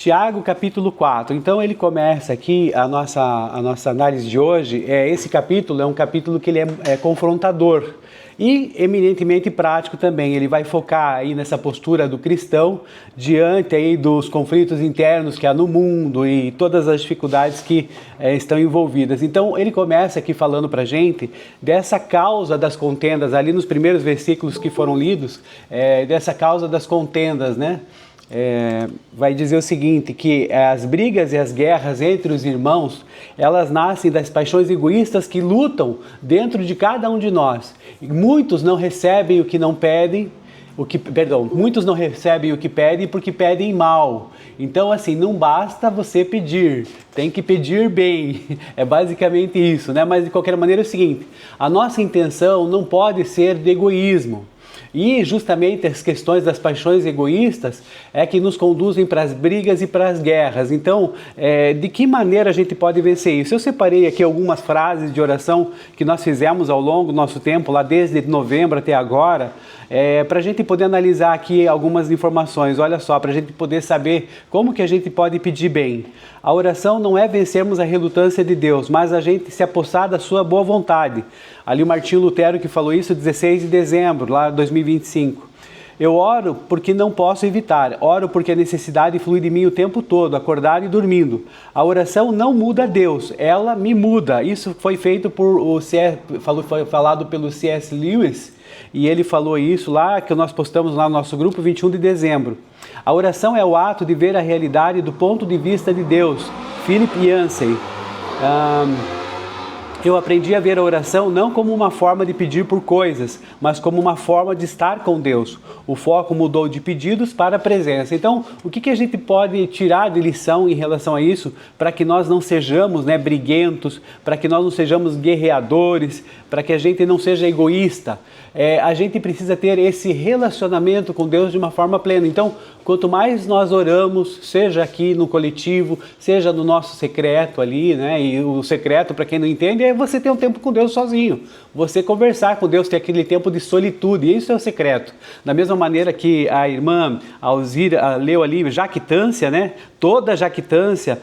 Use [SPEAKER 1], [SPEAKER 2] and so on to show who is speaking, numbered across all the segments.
[SPEAKER 1] Tiago, capítulo 4. Então ele começa aqui, a nossa análise de hoje, esse capítulo é um capítulo que ele é confrontador e eminentemente prático também. Ele vai focar aí nessa postura do cristão diante aí dos conflitos internos que há no mundo e todas as dificuldades que estão envolvidas. Então ele começa aqui falando pra gente dessa causa das contendas, ali nos primeiros versículos que foram lidos, dessa causa das contendas, né? Vai dizer o seguinte, que as brigas e as guerras entre os irmãos, elas nascem das paixões egoístas que lutam dentro de cada um de nós. Muitos não recebem o que não pedem, muitos não recebem o que pedem porque pedem mal. Então, assim, não basta você pedir, tem que pedir bem. É basicamente isso, né? Mas de qualquer maneira é o seguinte, a nossa intenção não pode ser de egoísmo. E justamente as questões das paixões egoístas é que nos conduzem para as brigas e para as guerras. Então, de que maneira a gente pode vencer isso? Eu separei aqui algumas frases de oração que nós fizemos ao longo do nosso tempo, lá desde novembro até agora, para a gente poder analisar aqui algumas informações. Olha só, para a gente poder saber como que a gente pode pedir bem. A oração não é vencermos a relutância de Deus, mas a gente se apossar da sua boa vontade. Ali o Martinho Lutero que falou isso 16 de dezembro, lá de 2025. Eu oro porque não posso evitar, oro porque a necessidade flui de mim o tempo todo, acordado e dormindo. A oração não muda Deus, ela me muda. Isso foi feito foi falado pelo C.S. Lewis, e ele falou isso lá, que nós postamos lá no nosso grupo 21 de dezembro. A oração é o ato de ver a realidade do ponto de vista de Deus. Philip Yancey. Eu aprendi a ver a oração não como uma forma de pedir por coisas, mas como uma forma de estar com Deus. O foco mudou de pedidos para a presença. Então, o que a gente pode tirar de lição em relação a isso, para que nós não sejamos briguentos, para que nós não sejamos guerreadores, para que a gente não seja egoísta? A gente precisa ter esse relacionamento com Deus de uma forma plena. Então, quanto mais nós oramos, seja aqui no coletivo, seja no nosso secreto ali, né? E o secreto, para quem não entende, é você ter um tempo com Deus sozinho. Você conversar com Deus, ter aquele tempo de solitude, e isso é o secreto. Da mesma maneira que a irmã Alzira leu ali, jactância, né? Toda jactância,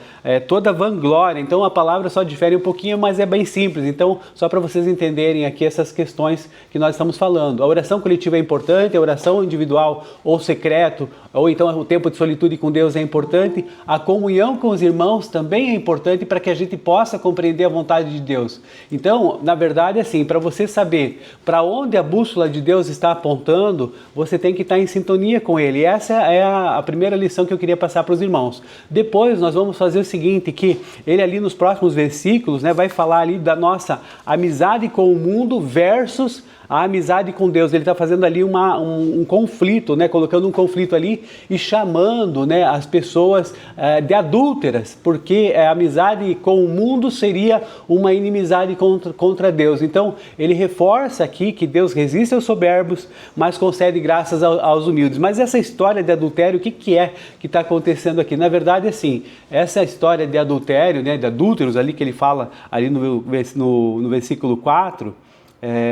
[SPEAKER 1] toda vanglória. Então a palavra só difere um pouquinho, mas é bem simples. Então, só para vocês entenderem aqui essas questões que nós estamos falando. A oração coletiva é importante, a oração individual ou secreto, ou então o tempo de solitude com Deus é importante. A comunhão com os irmãos também é importante para que a gente possa compreender a vontade de Deus. Então, na verdade, assim, para você saber para onde a bússola de Deus está apontando, você tem que estar em sintonia com Ele. E essa é a primeira lição que eu queria passar para os irmãos. Depois nós vamos fazer o seguinte, que ele ali nos próximos versículos, né, vai falar ali da nossa amizade com o mundo versus a amizade com Deus. Ele está fazendo ali um conflito, né? Colocando um conflito ali e chamando, né, as pessoas de adúlteras, porque a amizade com o mundo seria uma inimizade contra Deus. Então ele reforça aqui que Deus resiste aos soberbos, mas concede graças aos humildes. Mas essa história de adultério, o que é que está acontecendo aqui? Na verdade, assim, essa história de adultério, né, de adúlteros ali que ele fala ali no versículo 4,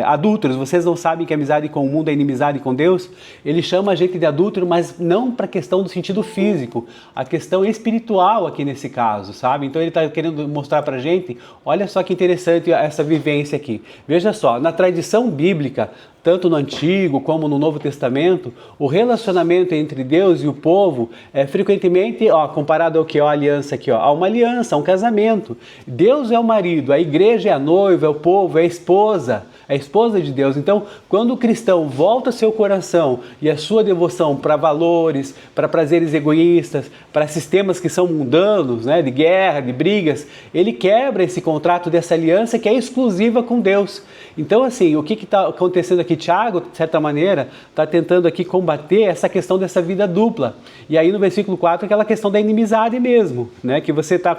[SPEAKER 1] adúlteros, vocês não sabem que amizade com o mundo é inimizade com Deus? Ele chama a gente de adúltero, mas não para a questão do sentido físico, a questão espiritual aqui nesse caso, sabe? Então ele está querendo mostrar para a gente, olha só que interessante essa vivência aqui. Veja só, na tradição bíblica, tanto no Antigo como no Novo Testamento, o relacionamento entre Deus e o povo é frequentemente, comparado ao que? A aliança aqui, há uma aliança, um casamento. Deus é o marido, a igreja é a noiva, é o povo, é a esposa de Deus. Então, quando o cristão volta seu coração e a sua devoção para valores, para prazeres egoístas, para sistemas que são mundanos, né, de guerra, de brigas, ele quebra esse contrato dessa aliança que é exclusiva com Deus. Então, assim, o que está acontecendo aqui? Tiago, de certa maneira, está tentando aqui combater essa questão dessa vida dupla. E aí no versículo 4, aquela questão da inimizade mesmo, né? Que você está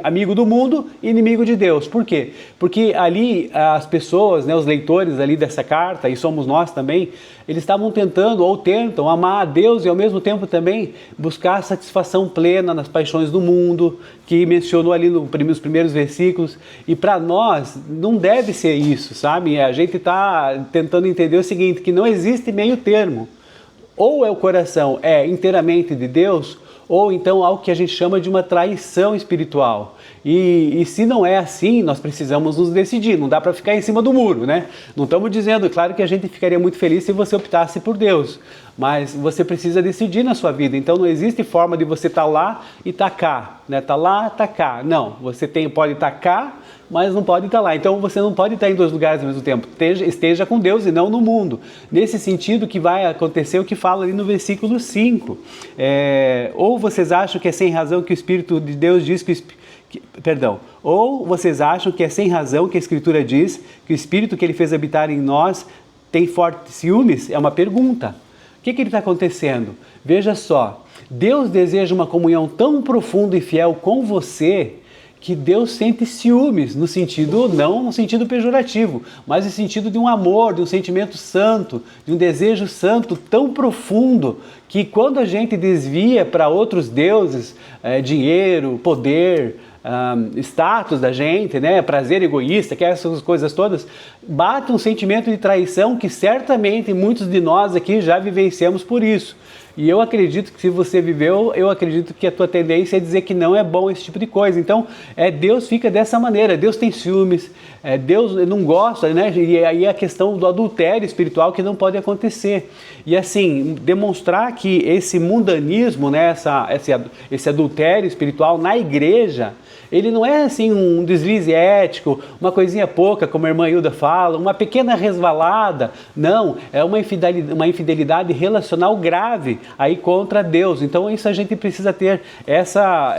[SPEAKER 1] amigo do mundo e inimigo de Deus. Por quê? Porque ali as pessoas, né, os leitores ali dessa carta, e somos nós também, eles estavam tentando ou tentam amar a Deus e ao mesmo tempo também buscar satisfação plena nas paixões do mundo, que mencionou ali nos primeiros versículos. E para nós não deve ser isso, sabe? A gente está tentando entender o seguinte, que não existe meio termo. Ou o coração é inteiramente de Deus, ou então algo que a gente chama de uma traição espiritual. E se não é assim, nós precisamos nos decidir, não dá para ficar em cima do muro, né? Não estamos dizendo, claro que a gente ficaria muito feliz se você optasse por Deus, mas você precisa decidir na sua vida, então não existe forma de você estar lá e estar cá, né? Tá lá, tá cá. Não, você pode estar cá, mas não pode estar lá. Então você não pode estar em dois lugares ao mesmo tempo. Esteja com Deus e não no mundo. Nesse sentido que vai acontecer o que fala ali no versículo 5. Ou vocês acham que é sem razão que o Espírito de Deus diz ou vocês acham que é sem razão que a Escritura diz que o Espírito que Ele fez habitar em nós tem fortes ciúmes? É uma pergunta. O que ele está acontecendo? Veja só, Deus deseja uma comunhão tão profunda e fiel com você que Deus sente ciúmes, não no sentido pejorativo, mas no sentido de um amor, de um sentimento santo, de um desejo santo tão profundo, que quando a gente desvia para outros deuses, dinheiro, poder, status da gente, né, prazer egoísta, que essas coisas todas, bate um sentimento de traição que certamente muitos de nós aqui já vivenciamos por isso. E eu acredito que se você viveu, eu acredito que a tua tendência é dizer que não é bom esse tipo de coisa. Então, Deus fica dessa maneira, Deus tem ciúmes, Deus não gosta, né? E aí a questão do adultério espiritual que não pode acontecer. E assim, demonstrar que esse mundanismo, né, esse adultério espiritual na igreja, ele não é assim um deslize ético, uma coisinha pouca, como a irmã Hilda fala, uma pequena resvalada. Não, é uma infidelidade relacional grave aí contra Deus. Então isso a gente precisa ter essa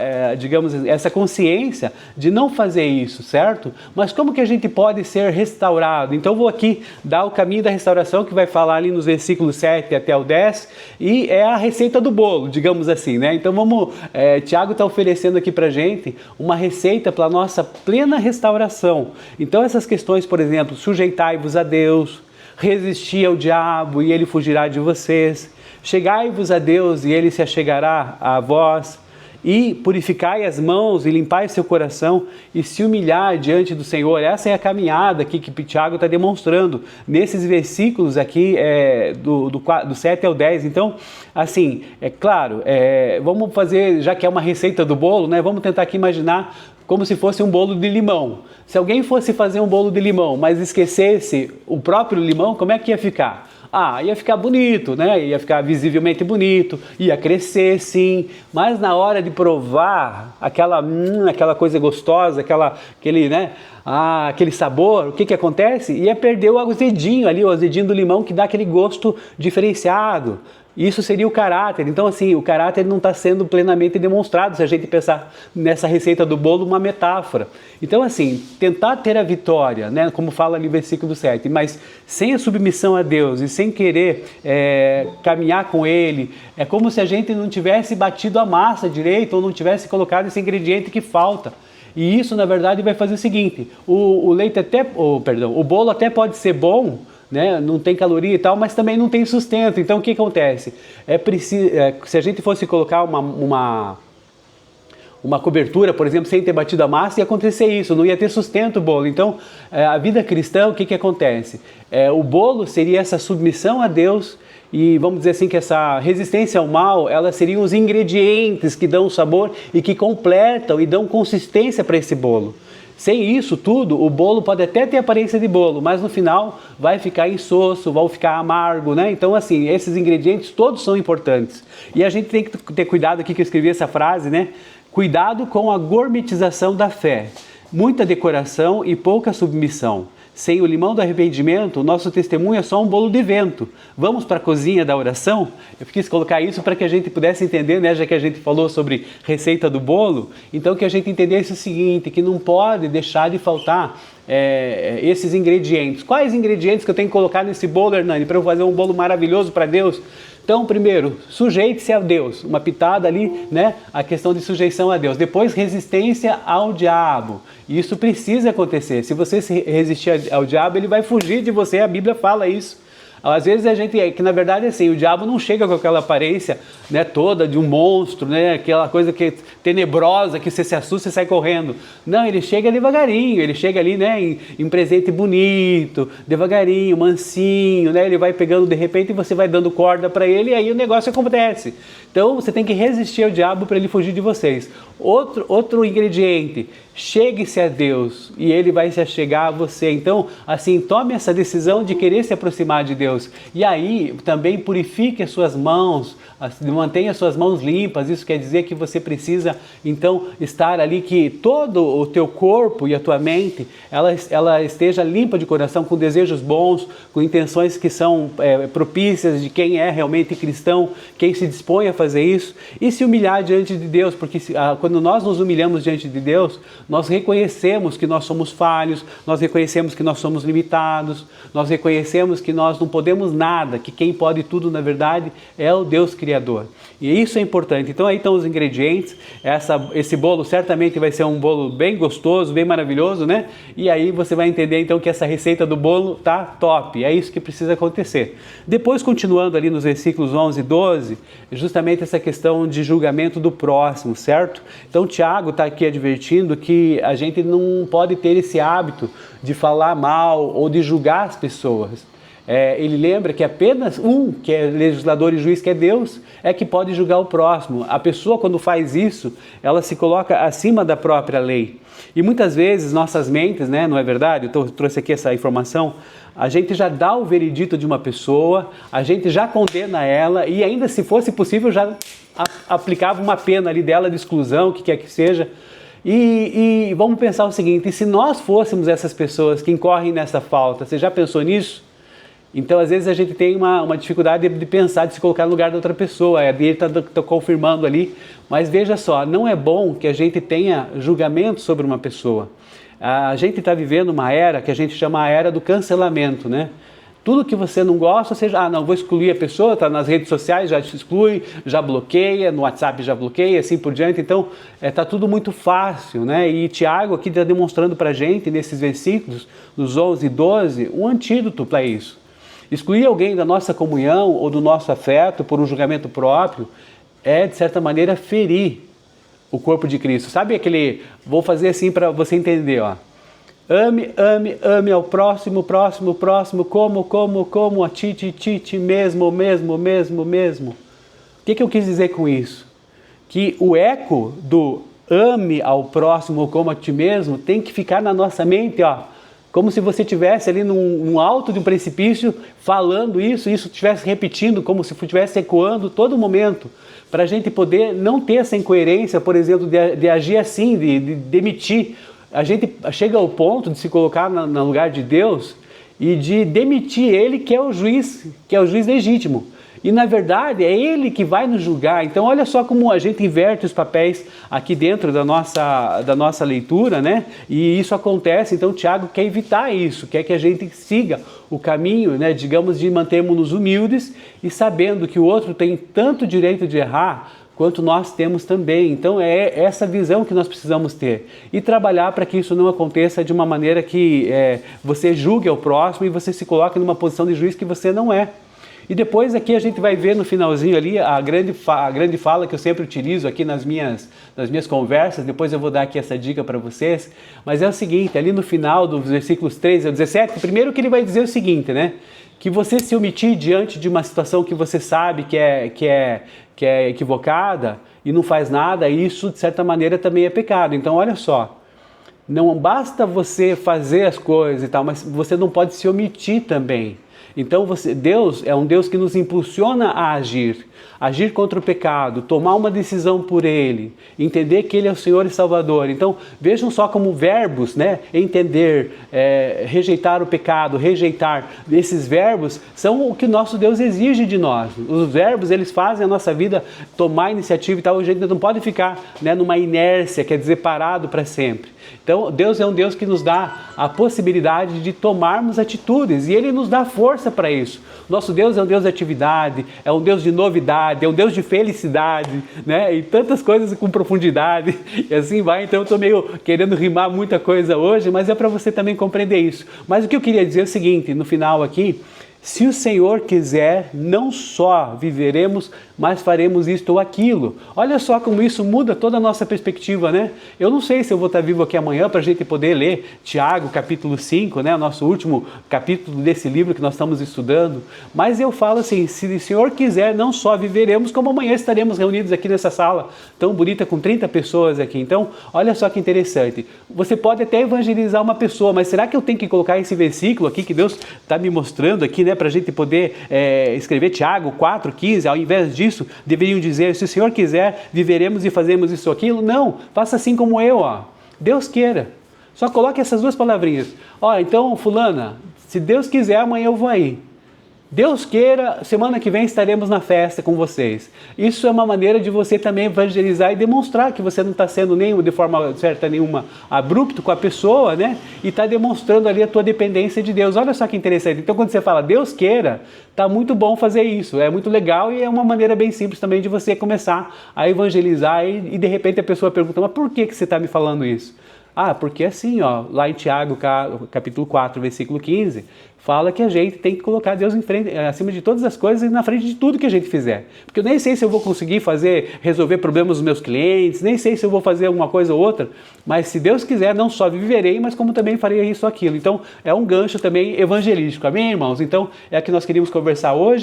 [SPEAKER 1] consciência de não fazer isso, certo? Mas como que a gente pode ser restaurado? Então vou aqui dar o caminho da restauração, que vai falar ali nos versículos 7 até o 10, e é a receita do bolo, digamos assim, né? Então Tiago está oferecendo aqui pra gente uma receita para a nossa plena restauração. Então essas questões, por exemplo, sujeitai-vos a Deus, resistir ao diabo e ele fugirá de vocês, chegai-vos a Deus e ele se achegará a vós, e purificai as mãos e limpai seu coração e se humilhar diante do Senhor. Essa é a caminhada aqui que Tiago está demonstrando nesses versículos aqui do 7 ao 10. Então, assim, é claro, vamos fazer, já que é uma receita do bolo, né, vamos tentar aqui imaginar como se fosse um bolo de limão. Se alguém fosse fazer um bolo de limão, mas esquecesse o próprio limão, como é que ia ficar? Ia ficar bonito, né? Ia ficar visivelmente bonito, ia crescer sim, mas na hora de provar aquela coisa gostosa, aquele sabor, o que acontece? Ia perder o azedinho ali, o azedinho do limão que dá aquele gosto diferenciado. Isso seria o caráter. Então, assim, o caráter não está sendo plenamente demonstrado se a gente pensar nessa receita do bolo, uma metáfora. Então, assim, tentar ter a vitória, né, como fala ali no versículo 7, mas sem a submissão a Deus e sem querer caminhar com Ele, é como se a gente não tivesse batido a massa direito ou não tivesse colocado esse ingrediente que falta. E isso, na verdade, vai fazer o seguinte: o bolo até pode ser bom, né? Não tem caloria e tal, mas também não tem sustento. Então o que acontece? Se a gente fosse colocar uma cobertura, por exemplo, sem ter batido a massa, ia acontecer isso, não ia ter sustento o bolo. Então a vida cristã, o que acontece? O bolo seria essa submissão a Deus e vamos dizer assim que essa resistência ao mal, elas seriam os ingredientes que dão sabor e que completam e dão consistência para esse bolo. Sem isso tudo, o bolo pode até ter aparência de bolo, mas no final vai ficar insosso, vai ficar amargo, né? Então, assim, esses ingredientes todos são importantes. E a gente tem que ter cuidado aqui, que eu escrevi essa frase, né? Cuidado com a gourmetização da fé. Muita decoração e pouca submissão. Sem o limão do arrependimento, o nosso testemunho é só um bolo de vento. Vamos para a cozinha da oração? Eu quis colocar isso para que a gente pudesse entender, né, já que a gente falou sobre receita do bolo, então que a gente entendesse o seguinte, que não pode deixar de faltar esses ingredientes. Quais ingredientes que eu tenho que colocar nesse bolo, Hernani, para eu fazer um bolo maravilhoso para Deus? Então, primeiro, sujeite-se a Deus, uma pitada ali, né, a questão de sujeição a Deus. Depois, resistência ao diabo. Isso precisa acontecer. Se você se resistir ao diabo, ele vai fugir de você, a Bíblia fala isso. Às vezes a gente, que na verdade assim, o diabo não chega com aquela aparência, né, toda de um monstro, né, aquela coisa que é tenebrosa, que você se assusta e sai correndo. Não, ele chega devagarinho, ele chega ali, né, em presente bonito, devagarinho, mansinho, né, ele vai pegando de repente e você vai dando corda para ele e aí o negócio acontece. Então você tem que resistir ao diabo para ele fugir de vocês. Outro ingrediente, chegue-se a Deus e Ele vai se achegar a você. Então, assim, tome essa decisão de querer se aproximar de Deus. E aí, também purifique as suas mãos, mantenha as suas mãos limpas. Isso quer dizer que você precisa, então, estar ali, que todo o teu corpo e a tua mente, ela esteja limpa de coração, com desejos bons, com intenções que são propícias de quem é realmente cristão, quem se dispõe a fazer isso, e se humilhar diante de Deus, porque quando nós nos humilhamos diante de Deus, nós reconhecemos que nós somos falhos, nós reconhecemos que nós somos limitados, nós reconhecemos que nós não podemos nada, que quem pode tudo, na verdade, é o Deus Criador. E isso é importante. Então aí estão os ingredientes. Esse bolo certamente vai ser um bolo bem gostoso, bem maravilhoso, né? E aí você vai entender então que essa receita do bolo tá top. É isso que precisa acontecer. Depois, continuando ali nos versículos 11 e 12, justamente essa questão de julgamento do próximo, certo? Então Tiago está aqui advertindo que a gente não pode ter esse hábito de falar mal ou de julgar as pessoas. Ele lembra que apenas que é legislador e juiz, que é Deus, é que pode julgar o próximo. A pessoa, quando faz isso, ela se coloca acima da própria lei. E muitas vezes nossas mentes, né, não é verdade? Eu trouxe aqui essa informação. A gente já dá o veredito de uma pessoa, a gente já condena ela e ainda, se fosse possível, já aplicava uma pena ali dela de exclusão, o que quer que seja. E vamos pensar o seguinte: e se nós fôssemos essas pessoas que incorrem nessa falta, você já pensou nisso? Então, às vezes, a gente tem uma dificuldade de pensar, de se colocar no lugar da outra pessoa. Ele está confirmando ali. Mas veja só, não é bom que a gente tenha julgamento sobre uma pessoa. A gente está vivendo uma era que a gente chama a era do cancelamento, né? Tudo que você não gosta, você já, não, vou excluir a pessoa, está nas redes sociais, já te exclui, já bloqueia, no WhatsApp já bloqueia, assim por diante. Então, está tudo muito fácil, né? E Tiago aqui está demonstrando para a gente, nesses versículos, nos 11 e 12, um antídoto para isso. Excluir alguém da nossa comunhão ou do nosso afeto por um julgamento próprio é, de certa maneira, ferir o corpo de Cristo. Sabe aquele... Vou fazer assim para você entender, ó. Ame ao próximo, como, a ti, mesmo. O que eu quis dizer com isso? Que o eco do ame ao próximo como a ti mesmo tem que ficar na nossa mente, ó. Como se você estivesse ali num alto de um precipício falando isso estivesse repetindo, como se estivesse ecoando todo momento, para a gente poder não ter essa incoerência, por exemplo, de agir assim, de demitir. A gente chega ao ponto de se colocar no lugar de Deus e de demitir Ele, que é o juiz legítimo. E na verdade é Ele que vai nos julgar. Então olha só como a gente inverte os papéis aqui dentro da nossa leitura, né? E isso acontece, então Tiago quer evitar isso, quer que a gente siga o caminho, né, digamos, de mantermos-nos humildes e sabendo que o outro tem tanto direito de errar quanto nós temos também. Então é essa visão que nós precisamos ter e trabalhar para que isso não aconteça de uma maneira que você julgue ao próximo e você se coloque numa posição de juiz que você não é. E depois aqui a gente vai ver no finalzinho ali a grande fala que eu sempre utilizo aqui nas minhas conversas. Depois eu vou dar aqui essa dica para vocês, mas é o seguinte, ali no final dos versículos 13 ao 17, primeiro que ele vai dizer o seguinte, né? Que você se omitir diante de uma situação que você sabe que é equivocada e não faz nada, isso de certa maneira também é pecado. Então olha só, não basta você fazer as coisas e tal, mas você não pode se omitir também. Então Deus é um Deus que nos impulsiona a agir contra o pecado, tomar uma decisão por Ele, entender que Ele é o Senhor e Salvador. Então vejam só como verbos, né? Entender, rejeitar o pecado, rejeitar, esses verbos são o que nosso Deus exige de nós. Os verbos, eles fazem a nossa vida tomar iniciativa e tal, a gente não pode ficar, né, numa inércia, quer dizer, parado para sempre. Então Deus é um Deus que nos dá a possibilidade de tomarmos atitudes e Ele nos dá força para isso. Nosso Deus é um Deus de atividade, é um Deus de novidade, é um Deus de felicidade, né? E tantas coisas com profundidade e assim vai. Então eu estou meio querendo rimar muita coisa hoje, mas é para você também compreender isso. Mas o que eu queria dizer é o seguinte, no final aqui, Se o Senhor quiser, não só viveremos, mas faremos isto ou aquilo. Olha só como isso muda toda a nossa perspectiva, né? Eu não sei se eu vou estar vivo aqui amanhã para a gente poder ler Tiago, capítulo 5, né? O nosso último capítulo desse livro que nós estamos estudando. Mas eu falo assim, se o Senhor quiser, não só viveremos, como amanhã estaremos reunidos aqui nessa sala tão bonita com 30 pessoas aqui. Então, olha só que interessante. Você pode até evangelizar uma pessoa, mas será que eu tenho que colocar esse versículo aqui que Deus está me mostrando aqui, né? Para a gente poder escrever Tiago 4,15, ao invés disso, deveriam dizer, se o Senhor quiser, viveremos e fazemos isso ou aquilo. Não, faça assim como eu, ó. Deus queira. Só coloque essas duas palavrinhas. Ó, então, fulana, se Deus quiser, amanhã eu vou aí. Deus queira, semana que vem estaremos na festa com vocês. Isso é uma maneira de você também evangelizar e demonstrar que você não está sendo de forma certa nenhuma abrupto com a pessoa, né? E está demonstrando ali a tua dependência de Deus. Olha só que interessante. Então quando você fala Deus queira, tá muito bom fazer isso. É muito legal e é uma maneira bem simples também de você começar a evangelizar e de repente a pessoa pergunta, mas por que você está me falando isso? Ah, porque assim, ó, lá em Tiago, capítulo 4, versículo 15, fala que a gente tem que colocar Deus em frente, acima de todas as coisas e na frente de tudo que a gente fizer. Porque eu nem sei se eu vou conseguir resolver problemas dos meus clientes, nem sei se eu vou fazer alguma coisa ou outra, mas se Deus quiser, não só viverei, mas como também farei isso ou aquilo. Então, é um gancho também evangelístico, amém, irmãos? Então, é o que nós queríamos conversar hoje.